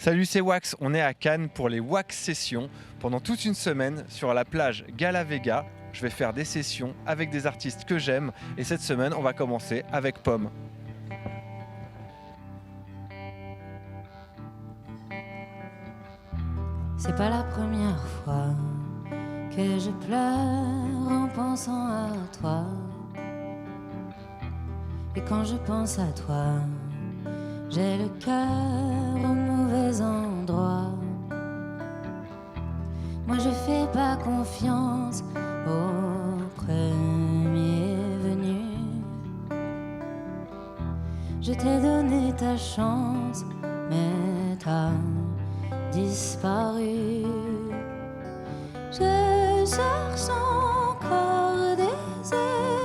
Salut, c'est Wax. On est à Cannes pour les Wax Sessions. Pendant toute une semaine, sur la plage Gala Vega, je vais faire des sessions avec des artistes que j'aime. Et cette semaine, on va commencer avec Pomme. C'est pas la première fois que je pleure en pensant à toi. Et quand je pense à toi, j'ai le cœur au mauvais endroit. Moi je fais pas confiance au premier venu. Je t'ai donné ta chance, mais t'as disparu. Je cherche encore des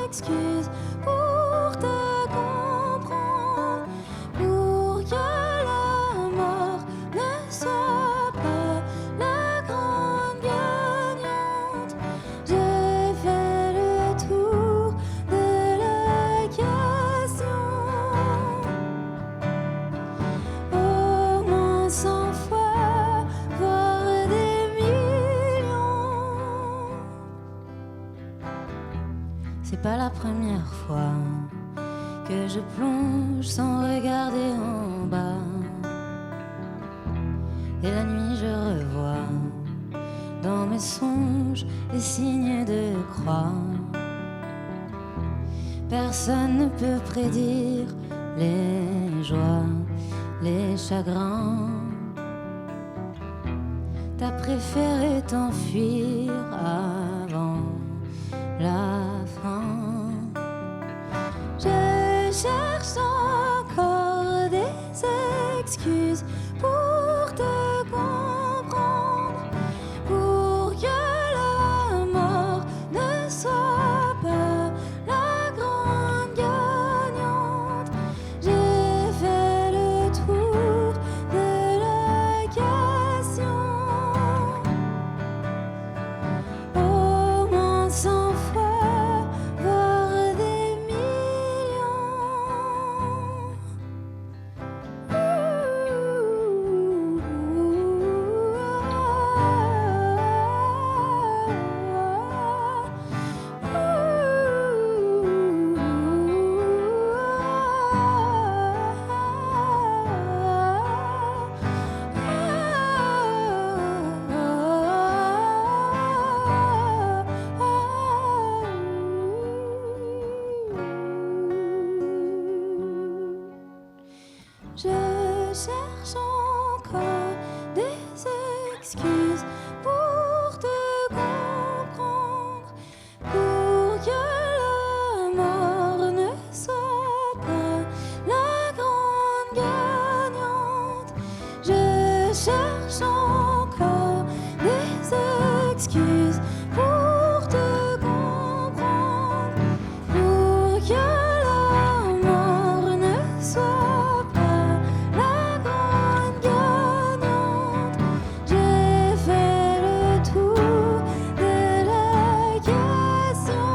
excuses pour te comprendre, pour que la mort ne soit pas la grande gagnante. J'ai fait le tour de la question au moins 100 fois, voire des millions. C'est pas la première fois que je plonge sans regarder en bas. Et la nuit je revois dans mes songes les signes de croix. Personne ne peut prédire les joies, les chagrins. T'as préféré t'enfuir avant la fin. Je cherche encore des excuses pour te comprendre, pour que la mort ne soit pas la grande gagnante. J'ai fait le tour de la question au moins 100 fois, voire des millions. Je cherche encore des excuses pour te comprendre, pour que la mort ne soit pas la grande gagnante. Je cherche encore des excuses pour te comprendre, pour que la mort ne soit pas la grande gagnante. J'ai fait le tour de la question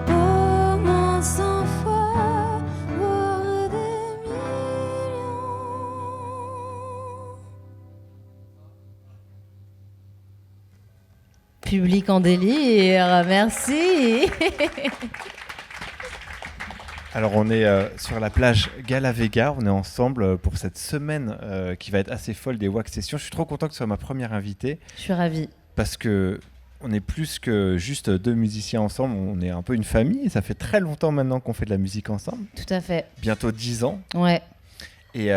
au moins 100 fois, voire des millions. Public en délire, merci. Alors on est sur la plage Gala Vega, on est ensemble pour cette semaine qui va être assez folle des Wax Sessions. Je suis trop content que ce soit ma première invitée Je suis ravie. parce que on est plus que juste deux musiciens ensemble, on est un peu une famille et ça fait très longtemps maintenant qu'on fait de la musique ensemble, Tout à fait. bientôt 10 ans. Ouais. Et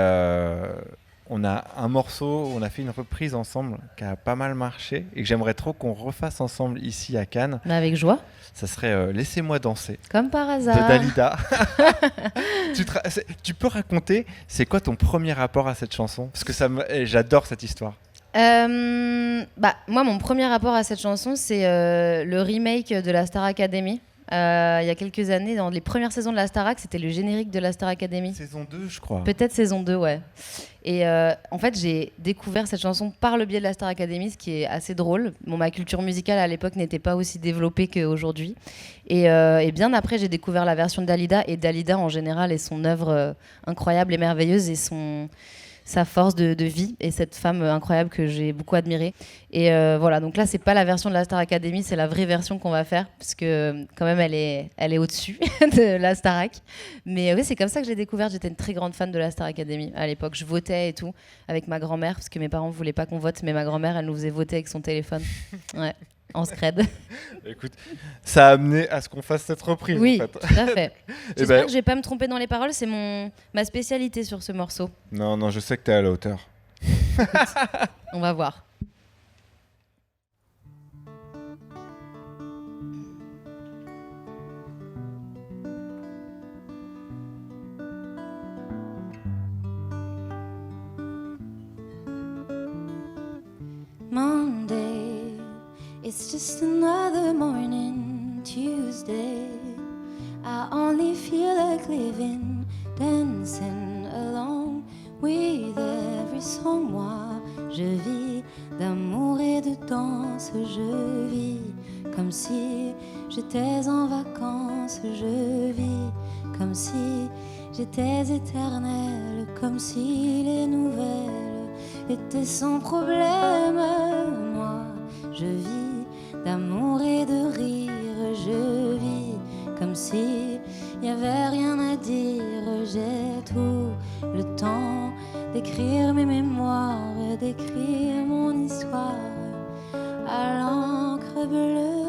on a un morceau, on a fait une reprise ensemble qui a pas mal marché et que j'aimerais trop qu'on refasse ensemble ici à Cannes. Mais avec joie, Ça serait Laissez-moi danser comme par de hasard. Dalida. Tu peux raconter, c'est quoi ton premier rapport à cette chanson? Parce que j'adore cette histoire. Moi, mon premier rapport à cette chanson, c'est le remake de la Star Academy il y a quelques années, dans les premières saisons de la Starac, c'était le générique de la Star Academy. Saison 2, je crois. Peut-être saison 2, ouais. Et en fait, j'ai découvert cette chanson par le biais de la Star Academy, ce qui est assez drôle. Bon, ma culture musicale à l'époque n'était pas aussi développée qu'aujourd'hui. Et bien après, j'ai découvert la version de Dalida. Et Dalida, en général, est son œuvre incroyable et merveilleuse et sa force de vie. Et cette femme incroyable que j'ai beaucoup admirée. Et voilà, donc là, c'est pas la version de la Star Academy, c'est la vraie version qu'on va faire. Parce que quand même, elle est au-dessus de la Starac. Mais oui, c'est comme ça que j'ai découvert. J'étais une très grande fan de la Star Academy à l'époque. Je votais et tout avec ma grand-mère, parce que mes parents voulaient pas qu'on vote, mais ma grand-mère, elle nous faisait voter avec son téléphone. Ouais, en scred. Écoute, ça a amené à ce qu'on fasse cette reprise. Oui, en fait. tout à fait. Eh J'espère ben, que je vais pas me tromper dans les paroles. C'est ma spécialité sur ce morceau. non, je sais que t'es à la hauteur. On va voir. Monday, it's just another morning. Tuesday, I only feel like living, dancing along with every song. Moi, je vis d'amour et de danse. Je vis comme si j'étais en vacances. Je vis comme si j'étais éternelle, comme si les nouvelles étaient sans problème. Moi, je vis d'amour et de rire. Je vis comme si y avait rien à dire. J'ai tout le temps d'écrire mes mémoires, d'écrire mon histoire à l'encre bleue.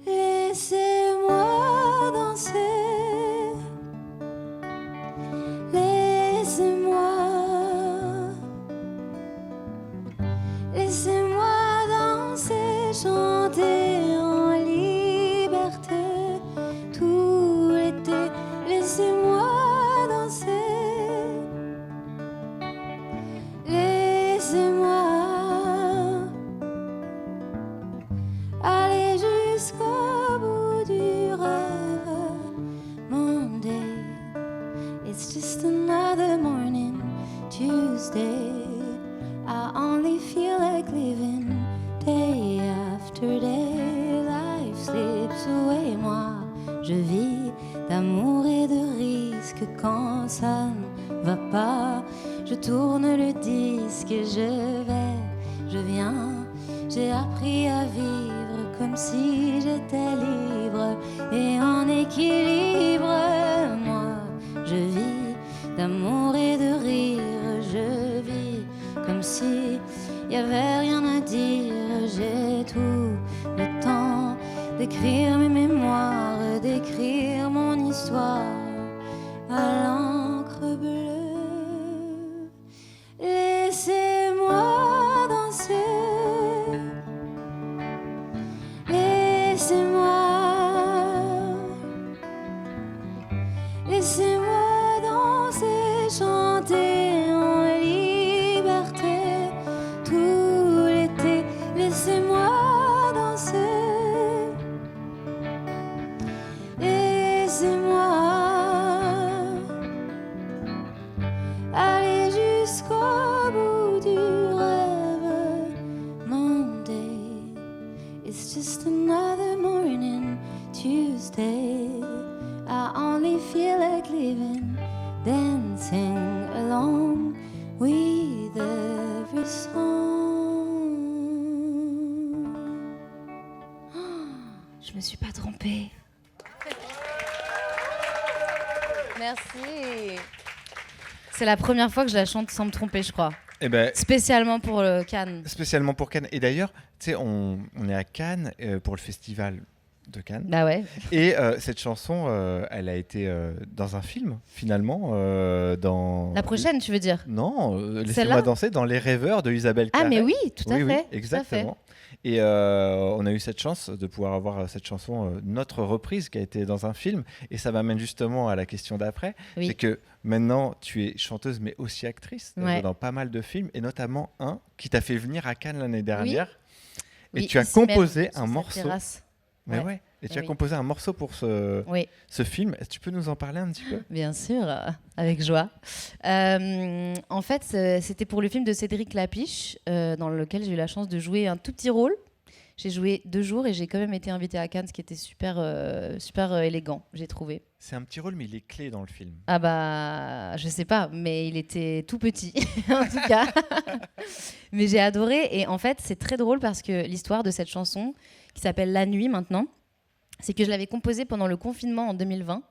Laissez-moi danser. Laissez-moi danser, chanter en liberté tout l'été. Laissez-moi danser. Laissez-moi aller jusqu'au bout du rêve. Monday, it's just another morning. Tuesday, I only feel like living. Day after day, life slips away. Moi, je vis d'amour et de risque. Quand ça ne va pas, je tourne le disque. Je viens. J'ai appris à vivre comme si j'étais libre et en équilibre. Moi, je vis d'amour et de rire. Je vis comme si y avait rien à dire. J'ai tout le temps d'écrire mes mémoires, d'écrire mon histoire à l'encre bleue. Laissez-moi danser. Laissez-moi. Laissez-moi danser, chanter en liberté tout l'été. Laissez-moi danser. Laissez-moi aller jusqu'au bout du rêve. Monday, it's just another morning. Tuesday, I only feel like living, dancing along with every song. Je me suis pas trompée. Merci. C'est la première fois que je la chante sans me tromper, je crois. Eh ben, Spécialement pour le Cannes. spécialement pour Cannes. Et d'ailleurs, tu sais, on est à Cannes pour le festival de Cannes. Bah ouais. Et cette chanson, elle a été dans un film, finalement. Dans... La prochaine, tu veux dire? Non, Celle-là Laissez-moi danser dans Les Rêveurs de Isabelle Carré. Ah, mais oui, tout à Oui, fait. exactement. Et on a eu cette chance de pouvoir avoir cette chanson, notre reprise, qui a été dans un film. Et ça m'amène justement à la question d'après. Oui. C'est que maintenant, tu es chanteuse, mais aussi actrice. Tu as Ouais. joué dans pas mal de films, et notamment un qui t'a fait venir à Cannes l'année dernière. Et Oui, tu as ici composé même, sur un cette morceau. terrasse. Mais Ouais. ouais, Et tu Eh as oui. composé un morceau pour ce Oui, film. Est-ce que tu peux nous en parler un petit peu? bien sûr, avec joie. En fait, c'était pour le film de Cédric Lapiche, dans lequel j'ai eu la chance de jouer un tout petit rôle. J'ai joué 2 jours et j'ai quand même été invitée à Cannes, ce qui était super élégant, j'ai trouvé. C'est un petit rôle, mais il est clé dans le film. Ah bah, je sais pas, mais il était tout petit, en tout cas. Mais j'ai adoré. Et en fait, c'est très drôle parce que l'histoire de cette chanson, qui s'appelle La Nuit maintenant, c'est que je l'avais composée pendant le confinement en 2020.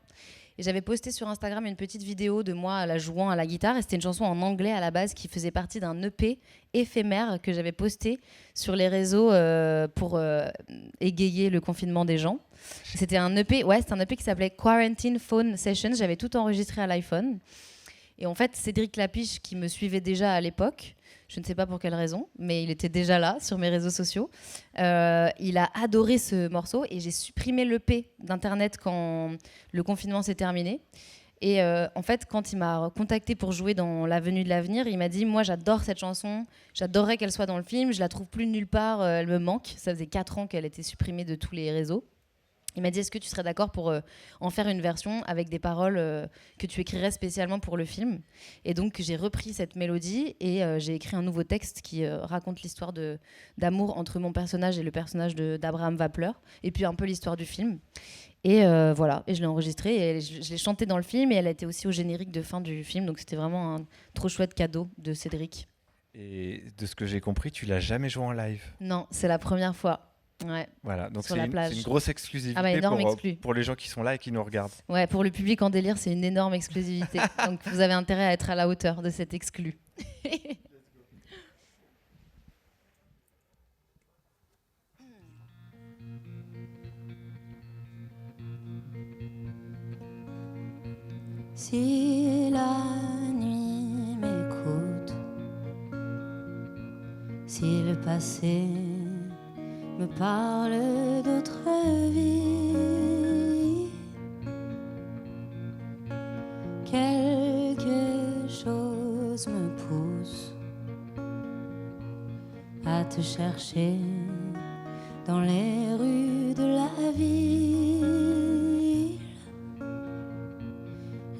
Et j'avais posté sur Instagram une petite vidéo de moi la jouant à la guitare. Et c'était une chanson en anglais à la base qui faisait partie d'un EP éphémère que j'avais posté sur les réseaux pour égayer le confinement des gens. C'était un EP, ouais, c'était un EP qui s'appelait Quarantine Phone Sessions. J'avais tout enregistré à l'iPhone. Et en fait, Cédric Lapiche, qui me suivait déjà à l'époque, je ne sais pas pour quelle raison, mais il était déjà là sur mes réseaux sociaux. Il a adoré ce morceau et j'ai supprimé l'EP d'Internet quand le confinement s'est terminé. Et en fait, quand il m'a contacté pour jouer dans L'Avenue de l'Avenir, il m'a dit « Moi, j'adore cette chanson, j'adorerais qu'elle soit dans le film, je la trouve plus nulle part, elle me manque. » Ça faisait 4 ans qu'elle était supprimée de tous les réseaux. Il m'a dit « Est-ce que tu serais d'accord pour en faire une version avec des paroles que tu écrirais spécialement pour le film ?» Et donc j'ai repris cette mélodie et j'ai écrit un nouveau texte qui raconte l'histoire d'amour entre mon personnage et le personnage d'Abraham Wapler, et puis un peu l'histoire du film. Et voilà, et je l'ai enregistrée et je l'ai chantée dans le film et elle a été aussi au générique de fin du film, donc c'était vraiment un trop chouette cadeau de Cédric. Et de ce que j'ai compris, tu l'as jamais joué en live. Non, c'est la première fois. Ouais. Voilà, donc Sur c'est la une, plage. c'est une grosse exclusivité Ah bah, énorme exclu. pour les gens qui sont là et qui nous regardent. Ouais, pour le public en délire, c'est une énorme exclusivité. Donc vous avez intérêt à être à la hauteur de cet exclu. Si la nuit m'écoute, si le passé me parle d'autres vies, quelque chose me pousse à te chercher dans les rues de la ville.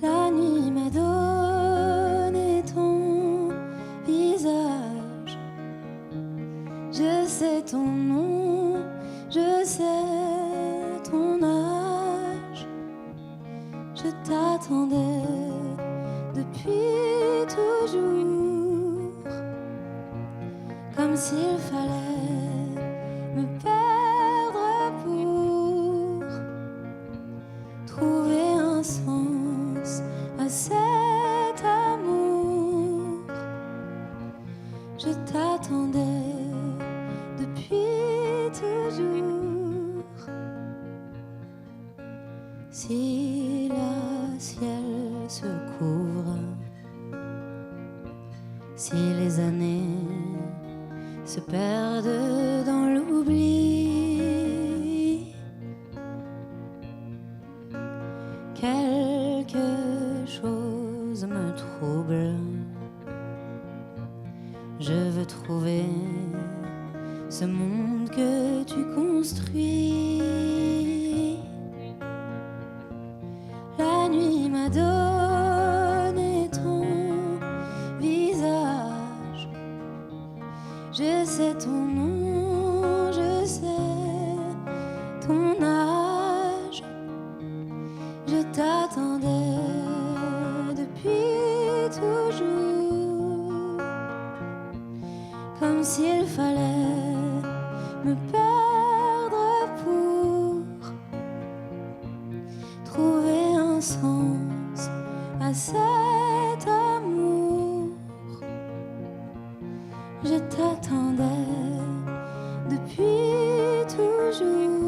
La nuit m'a donné ton visage, je sais ton nom, je sais ton âge. Je t'attendais depuis toujours, comme s'il fallait me perdre pour trouver un sens à cet amour. Je t'attendais depuis toujours. Si le ciel se couvre, si les années se perdent dans l'oubli, quelque chose me trouble. Je veux trouver ce monde que tu construis. La nuit m'a donné ton visage, je sais ton nom, je sais ton âge. Je t'attendais depuis toujours, comme s'il fallait me perdre pour trouver un sens à cet amour. Je t'attendais depuis toujours.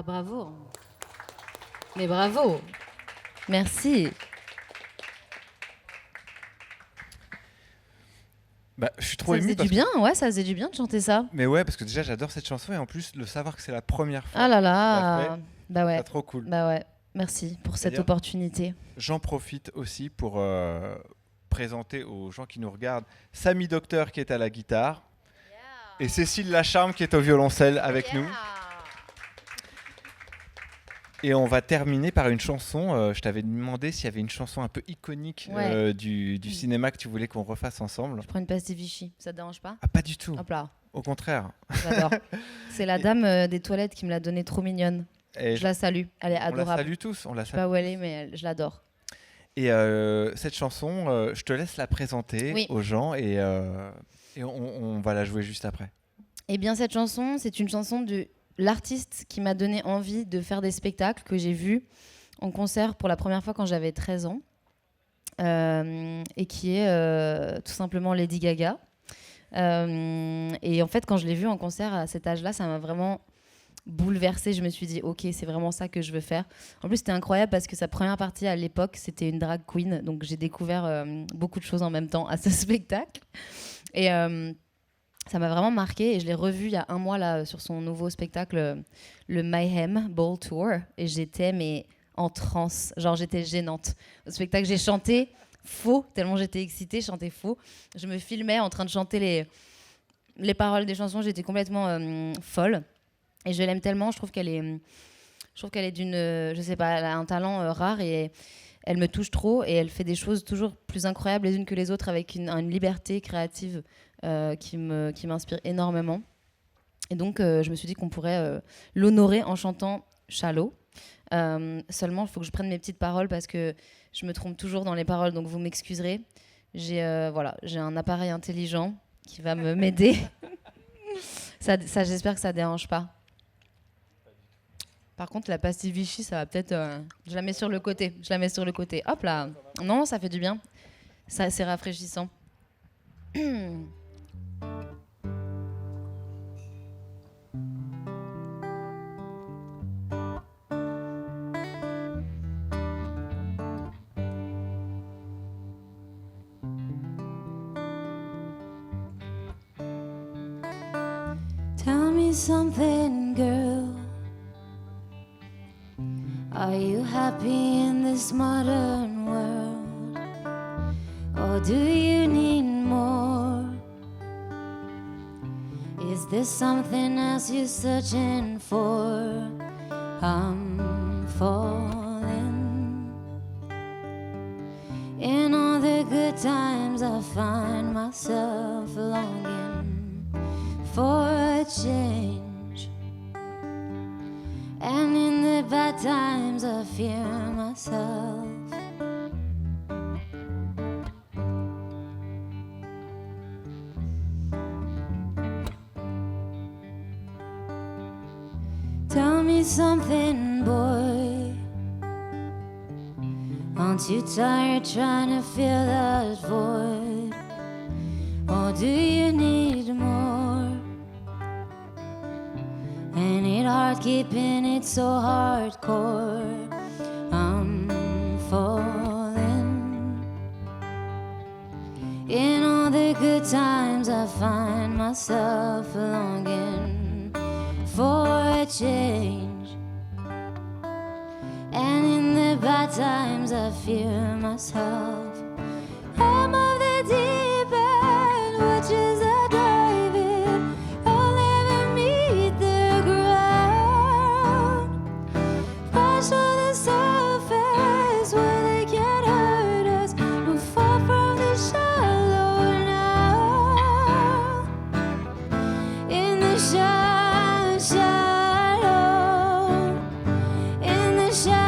bravo. Mais bravo. Merci. Bah, je suis trop Ça ému faisait parce du bien, ouais, ça faisait du bien de chanter ça. Mais ouais, parce que déjà j'adore cette chanson et en plus le savoir que c'est la première fois. Ah là que tu l'as là. fait, Bah ouais. c'est trop cool. Bah ouais. Merci pour cette D'ailleurs, opportunité. J'en profite aussi pour présenter aux gens qui nous regardent Samy Docteur qui est à la guitare et Cécile Lacharme qui est au violoncelle avec nous. Et on va terminer par une chanson. Je t'avais demandé s'il y avait une chanson un peu iconique Ouais. du cinéma que tu voulais qu'on refasse ensemble. Je prends une pastille Vichy, ça te dérange pas? Ah, pas du tout. Hop là, Au contraire. j'adore. C'est la dame des toilettes qui me l'a donnée, trop mignonne. Et Je la salue, elle est on la adorable. salue tous. On la Je sais salue. pas où elle est, mais je l'adore. Et cette chanson, je te laisse la présenter Oui. aux gens et on va la jouer juste après. Eh bien, cette chanson, c'est une chanson de l'artiste qui m'a donné envie de faire des spectacles que j'ai vus en concert pour la première fois quand j'avais 13 ans. Et qui est tout simplement Lady Gaga. Et en fait, quand je l'ai vue en concert à cet âge-là, ça m'a vraiment bouleversée. Je me suis dit, ok, c'est vraiment ça que je veux faire. En plus, c'était incroyable parce que sa première partie à l'époque, c'était une drag queen. Donc, j'ai découvert beaucoup de choses en même temps à ce spectacle. Et ça m'a vraiment marqué. Et je l'ai revu il y a un mois là, sur son nouveau spectacle, le Mayhem Ball Tour. Et j'étais en transe. Genre, j'étais gênante. Au spectacle, j'ai chanté faux, tellement j'étais excitée, je chantais faux. Je me filmais en train de chanter les paroles des chansons. J'étais complètement folle. Et je l'aime tellement, je trouve qu'elle est d'une, je sais pas, elle a un talent rare et elle me touche trop et elle fait des choses toujours plus incroyables les unes que les autres avec une liberté créative qui m'inspire énormément. Et donc je me suis dit qu'on pourrait l'honorer en chantant Shallow. Seulement, il faut que je prenne mes petites paroles parce que je me trompe toujours dans les paroles, donc vous m'excuserez. J'ai un appareil intelligent qui va m'aider. ça, j'espère que ça dérange pas. Par contre, la pastille Vichy, ça va peut-être... je la mets sur le côté. Hop là. Non, ça fait du bien. Ça, c'est rafraîchissant. Tell me something, girl. Are you happy in this modern world? Or do you need more? Is there something else you're searching for? I'm falling. In all the good times I find myself longing for a change. And in the bad times I fear myself. Tell me something, boy. Aren't you tired trying to fill that void? Or do you need more? Ain't it hard keeping it so hardcore? I'm falling. In all the good times I find myself longing for a change. And in the bad times I fear myself. I'm of the deep end, which is a driving. I'll never meet the ground. Wash on the surface where they can't hurt us. We'll fall from the shallow now. In the shallow. In the shallow,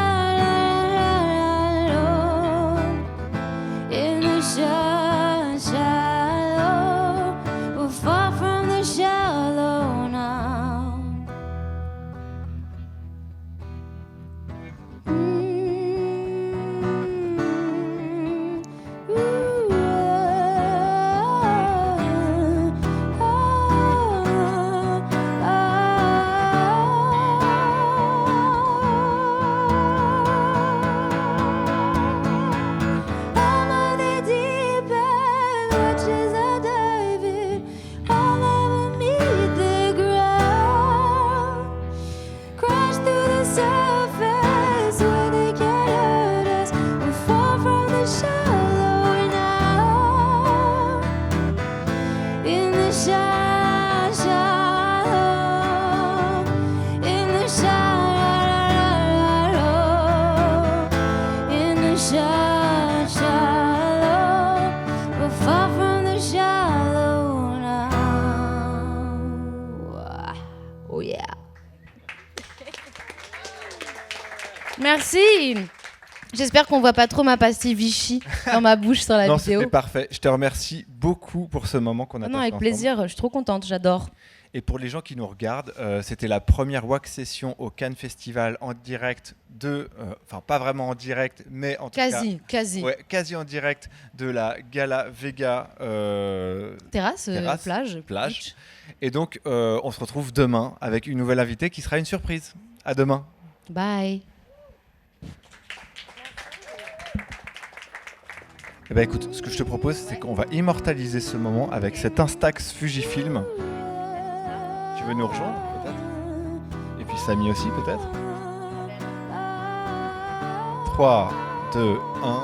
shallow, we're far from the shallow now. Oh yeah. Merci. J'espère qu'on voit pas trop ma pastille Vichy dans ma bouche sur la Non, vidéo. c'était parfait. Je te remercie beaucoup pour ce moment qu'on a Non, passé avec ensemble. plaisir, je suis trop contente, j'adore. Et pour les gens qui nous regardent, c'était la première wax session au Cannes Festival en direct enfin pas vraiment en direct, mais en tout cas, Quasi. ouais, quasi en direct de la Gala Vega. Terrasse, plage. plage. beach. Et donc, on se retrouve demain avec une nouvelle invitée qui sera une surprise. À demain. Bye. Eh ben écoute, ce que je te propose, c'est qu'on va immortaliser ce moment avec cet Instax Fujifilm. Tu veux nous rejoindre peut-être? Et puis Samy aussi peut-être? 3, 2, 1...